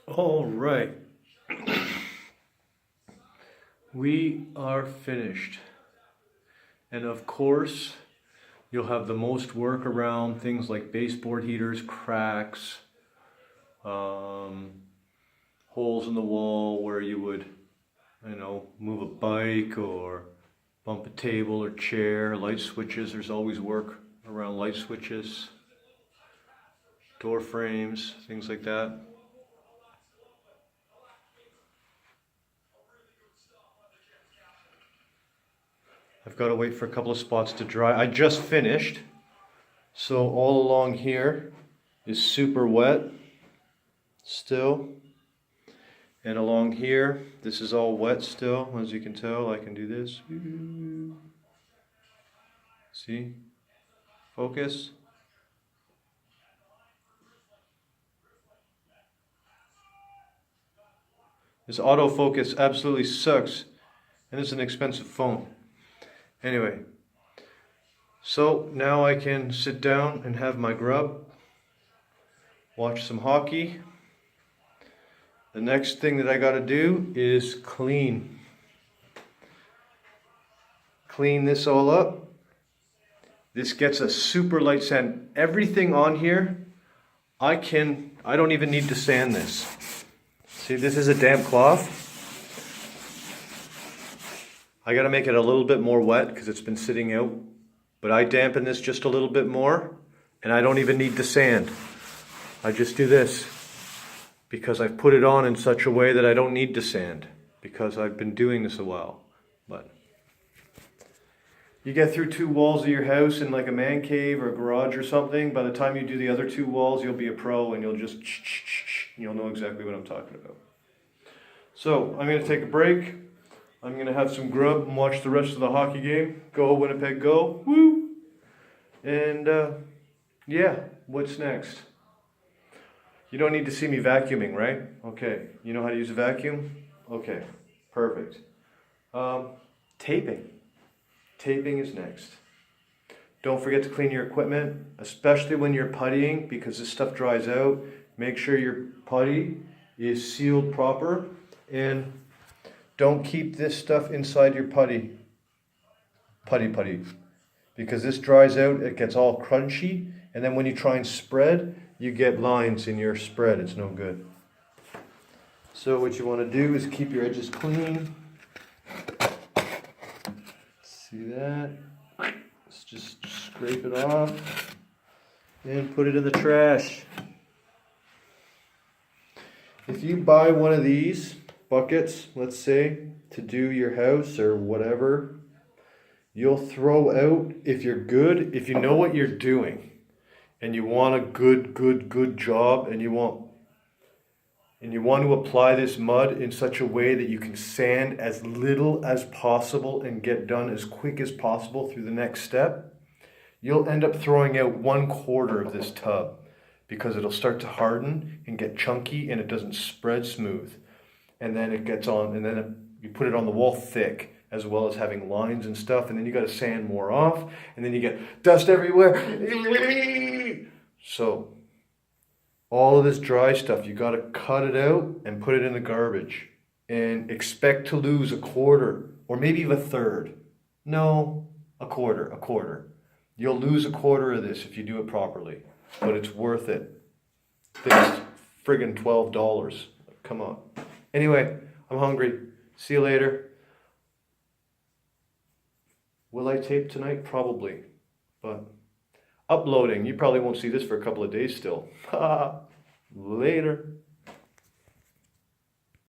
All right, we are finished. And of course, you'll have the most work around things like baseboard heaters, cracks, um, holes in the wall where you would, move a bike or bump a table or chair, light switches. There's always work around light switches, door frames, things like that. I've got to wait for a couple of spots to dry. I just finished, so all along here is super wet still. And along here, this is all wet still. As you can tell, I can do this. See? Focus. This autofocus absolutely sucks, and it's an expensive phone. Anyway, so now I can sit down and have my grub, watch some hockey. The next thing that I gotta do is clean this all up. This gets a super light sand. Everything on here, I don't even need to sand this. See, this is a damp cloth. I gotta make it a little bit more wet because it's been sitting out. But I dampen this just a little bit more, and I don't even need to sand. I just do this because I've put it on in such a way that I don't need to sand because I've been doing this a while. But you get through 2 walls of your house in like a man cave or a garage or something. By the time you do the other 2 walls, you'll be a pro and you'll just you'll know exactly what I'm talking about. So I'm gonna take a break. I'm gonna have some grub and watch the rest of the hockey game. Go Winnipeg, go! Woo! And yeah, what's next? You don't need to see me vacuuming, right? Okay, you know how to use a vacuum? Okay, perfect. Taping. Taping is next. Don't forget to clean your equipment, especially when you're puttying, because this stuff dries out. Make sure your putty is sealed proper, and don't keep this stuff inside your putty, because this dries out, it gets all crunchy, and then when you try and spread, you get lines in your spread. It's no good. So what you want to do is keep your edges clean. See that? Let's just scrape it off and put it in the trash. If you buy one of these buckets, let's say, to do your house or whatever, you'll throw out, if you're good, if you know what you're doing, and you want a good job, and you want to apply this mud in such a way that you can sand as little as possible and get done as quick as possible through the next step, you'll end up throwing out 1/4 of this tub because it'll start to harden and get chunky and it doesn't spread smooth. And then it gets on, and then you put it on the wall thick, as well as having lines and stuff, and then you got to sand more off, and then you get dust everywhere. So all of this dry stuff, you got to cut it out and put it in the garbage, and expect to lose 1/4 or maybe even 1/3. No, a quarter. You'll lose 1/4 of this if you do it properly, but it's worth it. It's friggin' $12. Come on. Anyway, I'm hungry. See you later. Will I tape tonight? Probably. But uploading, you probably won't see this for a couple of days still. Later.